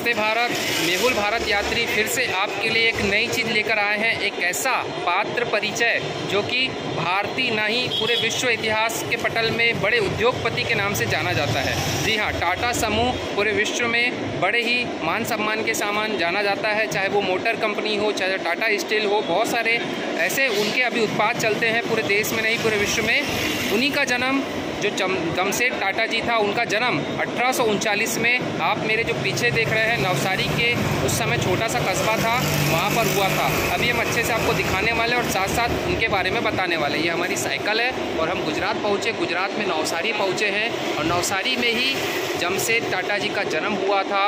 नमस्ते भारत। मेहुल भारत यात्री फिर से आपके लिए एक नई चीज़ लेकर आए हैं। एक ऐसा पात्र परिचय जो कि भारतीय नहीं पूरे विश्व इतिहास के पटल में बड़े उद्योगपति के नाम से जाना जाता है। जी हाँ, टाटा समूह पूरे विश्व में बड़े ही मान सम्मान के सामान जाना जाता है, चाहे वो मोटर कंपनी हो, चाहे टाटा स्टील हो। बहुत सारे ऐसे उनके अभी उत्पाद चलते हैं पूरे देश में नहीं पूरे विश्व में। उन्हीं का जन्म जो जमशेद टाटा जी था, उनका जन्म 1839 में आप मेरे जो पीछे देख रहे हैं नवसारी के उस समय छोटा सा कस्बा था, वहाँ पर हुआ था। अभी हम अच्छे से आपको दिखाने वाले और साथ साथ उनके बारे में बताने वाले। ये हमारी साइकिल है और हम गुजरात पहुँचे। गुजरात में नवसारी पहुँचे हैं और नवसारी में ही जमशेद टाटा जी का जन्म हुआ था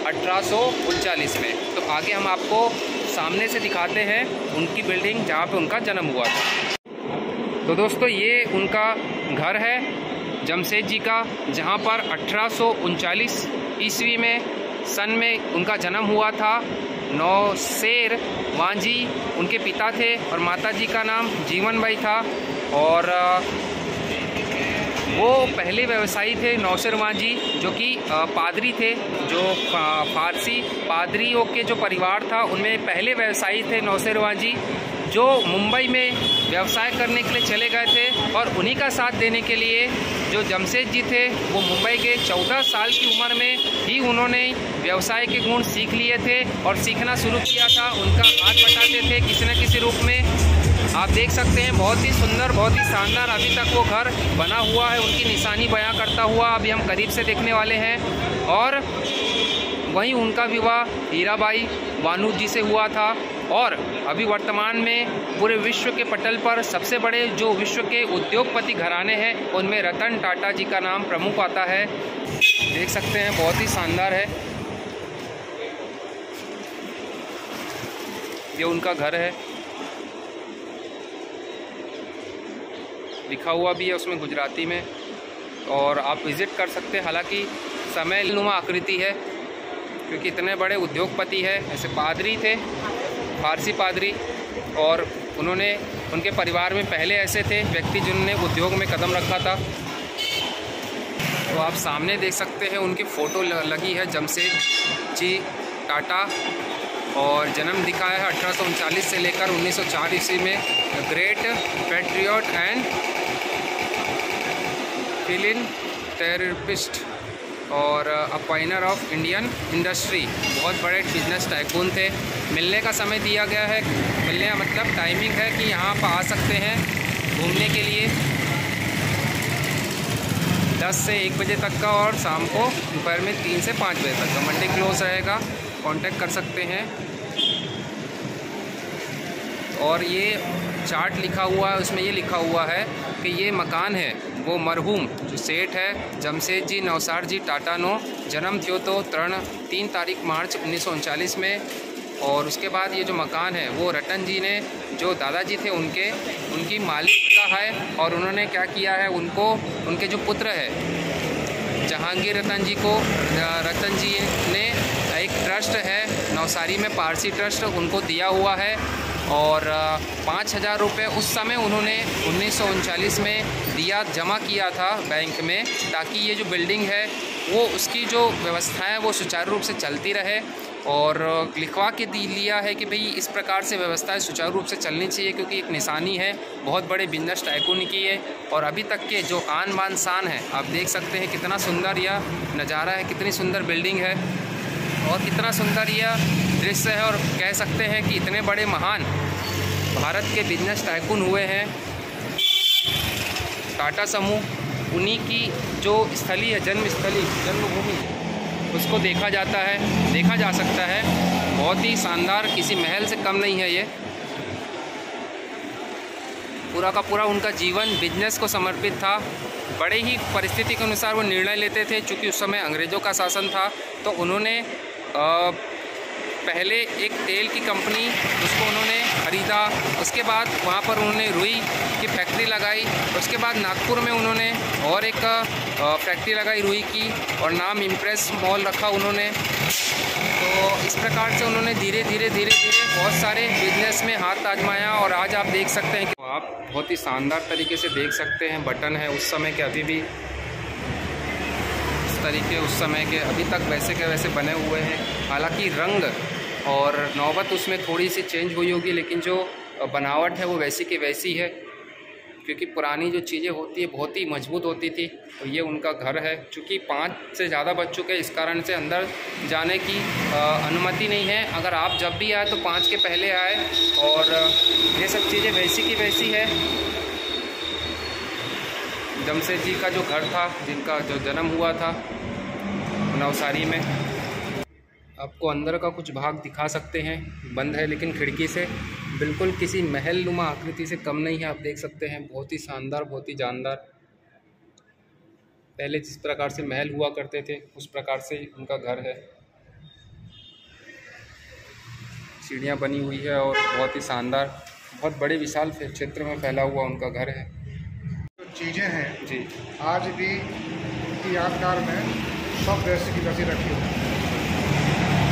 1839 में। तो आगे हम आपको सामने से दिखाते हैं उनकी बिल्डिंग जहाँ पर उनका जन्म हुआ था। तो दोस्तों, ये उनका घर है जमशेद जी का, जहाँ पर 1839 ईस्वी में सन में उनका जन्म हुआ था। नौशेर वांजी उनके पिता थे और माता जी का नाम जीवन बाई था। और वो पहले व्यवसायी थे नौशेर वांजी, जो कि पादरी थे। जो फारसी पादरियों के जो परिवार था उनमें पहले व्यवसायी थे नौशेर वांजी, जो मुंबई में व्यवसाय करने के लिए चले गए थे। और उन्हीं का साथ देने के लिए जो जमशेद जी थे वो मुंबई के 14 साल की उम्र में ही उन्होंने व्यवसाय के गुण सीख लिए थे और सीखना शुरू किया था। उनका हाथ बटाते थे किसी न किसी रूप में। आप देख सकते हैं बहुत ही सुंदर, बहुत ही शानदार अभी तक वो घर बना हुआ है, उनकी निशानी बयां करता हुआ अभी हम करीब से देखने वाले हैं। और वहीं उनका विवाह हीराबाई वानू जी से हुआ था। और अभी वर्तमान में पूरे विश्व के पटल पर सबसे बड़े जो विश्व के उद्योगपति घराने हैं उनमें रतन टाटा जी का नाम प्रमुख आता है। देख सकते हैं बहुत ही शानदार है, ये उनका घर है। लिखा हुआ भी है उसमें गुजराती में और आप विज़िट कर सकते हैं। हालांकि समय नुमा आकृति है क्योंकि इतने बड़े उद्योगपति है। ऐसे पादरी थे, फारसी पादरी, और उन्होंने उनके परिवार में पहले ऐसे थे व्यक्ति जिन्होंने उद्योग में कदम रखा था। तो आप सामने देख सकते हैं उनकी फ़ोटो लगी है जमशेद जी टाटा, और जन्म दिखाया है 1839 से लेकर 1904 ईस्वी में। ग्रेट पैट्रियट एंड फिलिंथेरेपिस्ट और अ पायनियर ऑफ इंडियन इंडस्ट्री। बहुत बड़े बिजनेस टाइकून थे। मिलने का समय दिया गया है, मिलने का मतलब टाइमिंग है कि यहाँ पर आ सकते हैं घूमने के लिए 10 से 1 बजे तक का, और शाम को दोपहर में 3 से 5 बजे तक का। मंडे क्लोज रहेगा, कांटेक्ट कर सकते हैं। और ये चार्ट लिखा हुआ है, उसमें ये लिखा हुआ है कि ये मकान है वो मरहूम जो सेठ है जमशेद जी नौसार जी टाटा नो जन्म थियो तो 3 तारीख मार्च 1939 में। और उसके बाद ये जो मकान है वो रतन जी ने, जो दादाजी थे उनकी मालिक का है। और उन्होंने क्या किया है, उनको उनके जो पुत्र है जहांगीर रतन जी को, रतन जी ने एक ट्रस्ट है नवसारी में, पारसी ट्रस्ट, उनको दिया हुआ है। और 5,000 रुपये उस समय उन्होंने 1939 में दिया, जमा किया था बैंक में, ताकि ये जो बिल्डिंग है वो उसकी जो व्यवस्था है वो सुचारू रूप से चलती रहे। और लिखवा के लिया है कि भाई इस प्रकार से व्यवस्थाएं सुचारू रूप से चलनी चाहिए, क्योंकि एक निशानी है बहुत बड़े बिजनेस टाइकून की है। और अभी तक के जो आन बान शान है, आप देख सकते हैं कितना सुंदर यह नज़ारा है, कितनी सुंदर बिल्डिंग है और कितना सुंदर यह दृश्य है। और कह सकते हैं कि इतने बड़े महान भारत के बिजनेस टाइकून हुए हैं टाटा समूह। उन्हीं की जो स्थली है, जन्मभूमि, उसको देखा जा सकता है। बहुत ही शानदार, किसी महल से कम नहीं है ये। पूरा का पूरा उनका जीवन बिजनेस को समर्पित था। बड़े ही परिस्थिति के अनुसार वो निर्णय लेते थे। चूँकि उस समय अंग्रेज़ों का शासन था, तो उन्होंने पहले एक तेल की कंपनी उसको उन्होंने ख़रीदा। उसके बाद वहाँ पर उन्होंने रुई की फैक्ट्री लगाई। उसके बाद नागपुर में उन्होंने और एक फैक्ट्री लगाई रुई की, और नाम इम्प्रेस मॉल रखा उन्होंने। तो इस प्रकार से उन्होंने धीरे धीरे बहुत सारे बिजनेस में हाथ आजमाया। और आज आप देख सकते हैं कि आप बहुत ही शानदार तरीके से देख सकते हैं बटन है उस समय के अभी भी इस तरीके उस समय के अभी तक वैसे के वैसे बने हुए हैं। हालांकि रंग और नौबत उसमें थोड़ी सी चेंज हुई होगी, लेकिन जो बनावट है वो वैसी की वैसी है, क्योंकि पुरानी जो चीज़ें होती है बहुत ही मजबूत होती थी। तो ये उनका घर है। चूँकि 5 से ज़्यादा बज चुके हैं, इस कारण से अंदर जाने की अनुमति नहीं है। अगर आप जब भी आए तो 5 के पहले आए। और ये सब चीज़ें वैसी की वैसी है। जमशेद जी का जो घर था, जिनका जो जन्म हुआ था नवसारी में, आपको अंदर का कुछ भाग दिखा सकते हैं। बंद है लेकिन खिड़की से बिल्कुल किसी महल नुमा आकृति से कम नहीं है। आप देख सकते हैं, बहुत ही शानदार, बहुत ही जानदार। पहले जिस प्रकार से महल हुआ करते थे उस प्रकार से उनका घर है। सीढ़ियाँ बनी हुई है और बहुत ही शानदार, बहुत बड़े विशाल क्षेत्र में फैला हुआ उनका घर है। जो चीज़ें हैं जी, आज भी यादगार में सब वैसी की वैसी रखी हुई है।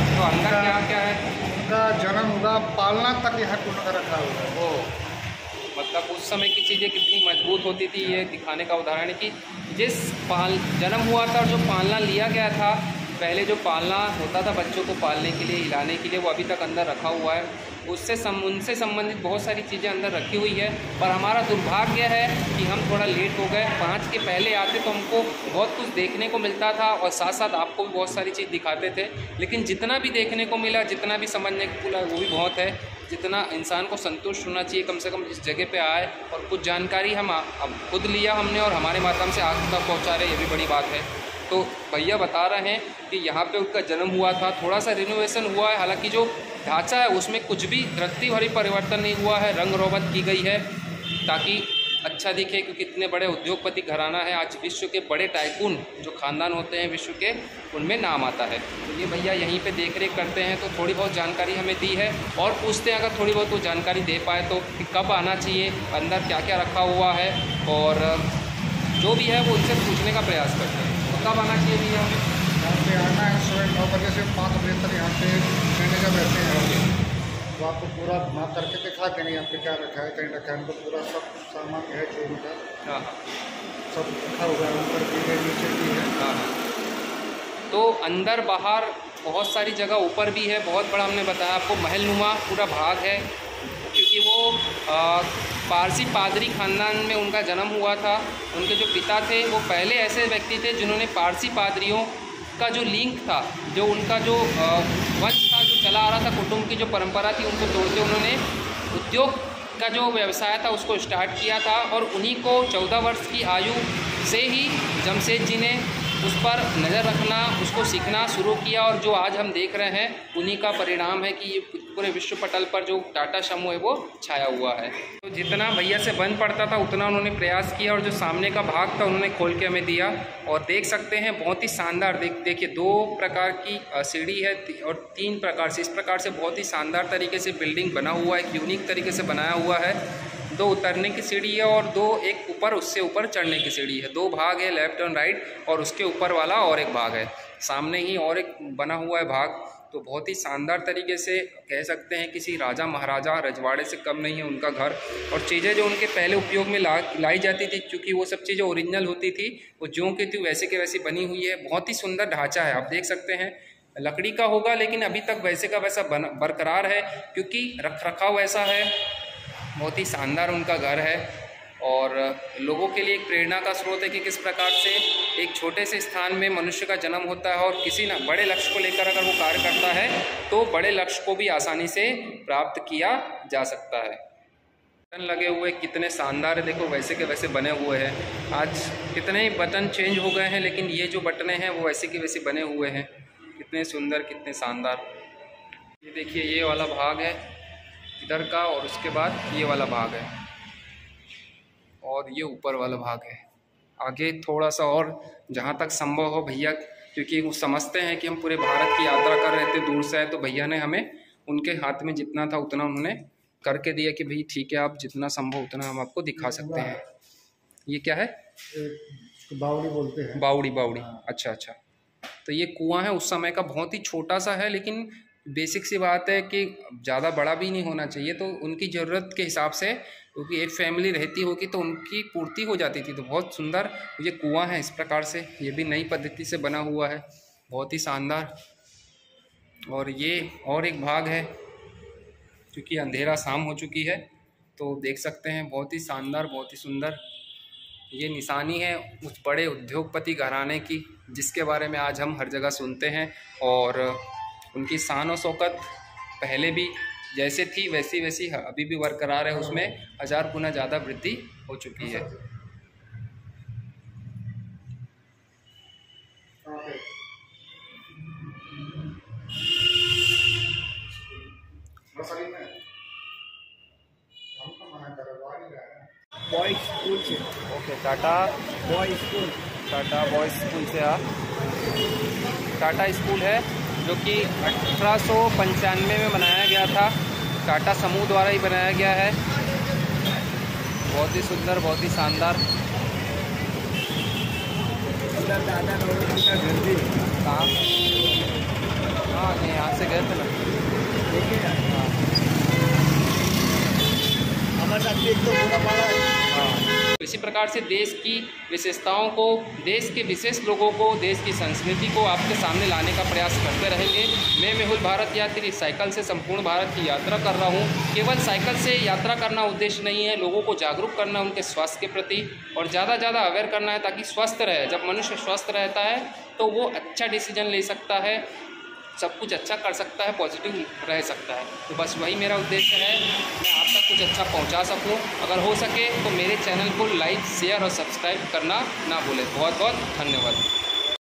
तो अंदर क्या क्या है? उनका जन्म हुआ, पालना तक यहाँ पूर्ण का रखा हुआ है। वो मतलब उस समय की चीज़ें कितनी मजबूत होती थी, ये दिखाने का उदाहरण है कि जिस जन्म हुआ था और जो पालना लिया गया था, पहले जो पालना होता था बच्चों को पालने के लिए, हिलाने के लिए, वो अभी तक अंदर रखा हुआ है। उनसे संबंधित बहुत सारी चीज़ें अंदर रखी हुई है। पर हमारा दुर्भाग्य है कि हम थोड़ा लेट हो गए। 5 के पहले आते तो हमको बहुत कुछ देखने को मिलता था और साथ साथ आपको भी बहुत सारी चीज़ दिखाते थे। लेकिन जितना भी देखने को मिला, जितना भी समझने को मिला, वो भी बहुत है। जितना इंसान को संतुष्ट होना चाहिए, कम से कम इस जगह पे आए और कुछ जानकारी हम अब खुद लिया हमने और हमारे माध्यम से आगे तक पहुँचा रहे, ये भी बड़ी बात है। तो भैया बता रहे हैं कि यहाँ पे उनका जन्म हुआ था। थोड़ा सा रिनोवेशन हुआ है, हालांकि जो ढांचा है उसमें कुछ भी रत्ती भरी परिवर्तन नहीं हुआ है। रंग रोगत की गई है ताकि अच्छा दिखे, क्योंकि इतने बड़े उद्योगपति घराना है। आज विश्व के बड़े टाइकून जो खानदान होते हैं विश्व के, उनमें नाम आता है। तो ये भैया यहीं पे देख रेख करते हैं, तो थोड़ी बहुत जानकारी हमें दी है और पूछते हैं अगर थोड़ी बहुत वो जानकारी दे पाए तो कि कब आना चाहिए, अंदर क्या क्या रखा हुआ है, और जो भी है वो उनसे पूछने का प्रयास करते हैं। तो कब आना चाहिए भैया हमें? यहाँ पे आना है सुबह 9 बजे से 5 बजे तक। यहाँ पे मैनेजर रहते हैं, तो आपको पूरा घुमा करके दिखा देंगे यहाँ पे क्या रखा है, कहीं रखा है। उनको पूरा सब सामान है जो उनका, हाँ, सब रखा हुआ है। ऊपर भी है, नीचे भी है। हाँ। तो अंदर बाहर बहुत सारी जगह, ऊपर भी है, बहुत बड़ा हमने बताया आपको महलनुमा पूरा भाग है। क्योंकि वो पारसी पादरी ख़ानदान में उनका जन्म हुआ था। उनके जो पिता थे वो पहले ऐसे व्यक्ति थे जिन्होंने पारसी पादरियों का जो लिंक था, जो उनका जो वंश था, जो चला आ रहा था, कुटुंब की जो परंपरा थी, उनको तोड़ते उन्होंने उद्योग का जो व्यवसाय था उसको स्टार्ट किया था। और उन्हीं को 14 वर्ष की आयु से ही जमशेद जी ने उस पर नज़र रखना, उसको सीखना शुरू किया। और जो आज हम देख रहे हैं उन्हीं का परिणाम है कि ये पूरे विश्व पटल पर जो टाटा समूह है वो छाया हुआ है। तो जितना भैया से बन पड़ता था उतना उन्होंने प्रयास किया, और जो सामने का भाग था उन्होंने खोल के हमें दिया। और देख सकते हैं बहुत ही शानदार, देखिए 2 प्रकार की सीढ़ी है और 3 प्रकार से, इस प्रकार से बहुत ही शानदार तरीके से बिल्डिंग बना हुआ है, एक यूनिक तरीके से बनाया हुआ है। 2 उतरने की सीढ़ी है और 2 एक ऊपर, उससे ऊपर चढ़ने की सीढ़ी है। 2 भाग है, लेफ्ट और राइट, और उसके ऊपर वाला और एक भाग है। सामने ही और एक बना हुआ है भाग। तो बहुत ही शानदार तरीके से कह सकते हैं किसी राजा महाराजा रजवाड़े से कम नहीं है उनका घर। और चीज़ें जो उनके पहले उपयोग में लाई जाती थी, क्योंकि वो सब चीज़ें ओरिजिनल होती थी, वो ज्यों की थी वैसे के वैसी बनी हुई है। बहुत ही सुंदर ढांचा है, आप देख सकते हैं। लकड़ी का होगा लेकिन अभी तक वैसे का वैसा बरकरार है, क्योंकि रख रखाव ऐसा है। बहुत ही शानदार उनका घर है और लोगों के लिए एक प्रेरणा का स्रोत है कि किस प्रकार से एक छोटे से स्थान में मनुष्य का जन्म होता है, और किसी न बड़े लक्ष्य को लेकर अगर वो कार्य करता है तो बड़े लक्ष्य को भी आसानी से प्राप्त किया जा सकता है। बटन लगे हुए कितने शानदार है, देखो वैसे के वैसे बने हुए हैं। आज कितने ही बटन चेंज हो गए हैं, लेकिन ये जो बटने हैं वो वैसे के वैसे बने हुए हैं। कितने सुंदर, कितने शानदार। ये देखिए, ये वाला भाग है इधर का, और उसके बाद ये वाला भाग है, और ये ऊपर वाला भाग है। आगे थोड़ा सा और जहाँ तक संभव हो भैया, क्योंकि वो समझते हैं कि हम पूरे भारत की यात्रा कर रहे थे, दूर से आए, तो भैया ने हमें उनके हाथ में जितना था उतना उन्होंने करके दिया कि भाई ठीक है, आप जितना संभव उतना हम आपको दिखा सकते हैं। ये क्या है? बावड़ी बोलते हैं। बावड़ी, बावड़ी। अच्छा अच्छा। तो ये कुआं है उस समय का, बहुत ही छोटा सा है, लेकिन बेसिक सी बात है कि ज़्यादा बड़ा भी नहीं होना चाहिए। तो उनकी ज़रूरत के हिसाब से क्योंकि एक फैमिली रहती होगी तो उनकी पूर्ति हो जाती थी। तो बहुत सुंदर ये कुआं है, इस प्रकार से ये भी नई पद्धति से बना हुआ है, बहुत ही शानदार। और ये और एक भाग है, क्योंकि अंधेरा शाम हो चुकी है तो देख सकते हैं, बहुत ही शानदार, बहुत ही सुंदर। ये निशानी है उस बड़े उद्योगपति घराने की जिसके बारे में आज हम हर जगह सुनते हैं, और उनकी शान और शौकत पहले भी जैसे थी वैसी वैसी अभी भी बरकरार है, उसमें 1000 गुना ज़्यादा वृद्धि हो चुकी है। बॉयज स्कूल से। Okay, Tata boys school, Tata boys school से टाटा स्कूल है जो कि 1895 में बनाया गया था, टाटा समूह द्वारा ही बनाया गया है। बहुत ही सुंदर, बहुत ही शानदार। दादा नौरोजी का घर भी कहाँ? हाँ, नहीं, यहाँ से गए थे ना, देखिए हमारे साथ एक तो पूरा पड़ा है। हाँ। इसी प्रकार से देश की विशेषताओं को, देश के विशेष लोगों को, देश की संस्कृति को आपके सामने लाने का प्रयास करते रहेंगे। मैं मेहुल भारत यात्री साइकिल से संपूर्ण भारत की यात्रा कर रहा हूँ। केवल साइकिल से यात्रा करना उद्देश्य नहीं है, लोगों को जागरूक करना उनके स्वास्थ्य के प्रति, और ज़्यादा से ज़्यादा अवेयर करना है ताकि स्वस्थ रहे। जब मनुष्य स्वस्थ रहता है तो वो अच्छा डिसीजन ले सकता है, सब कुछ अच्छा कर सकता है, पॉजिटिव रह सकता है। तो बस वही मेरा उद्देश्य है, मैं आप तक कुछ अच्छा पहुंचा सकूं। अगर हो सके तो मेरे चैनल को लाइक, शेयर और सब्सक्राइब करना ना भूलें। बहुत बहुत धन्यवाद।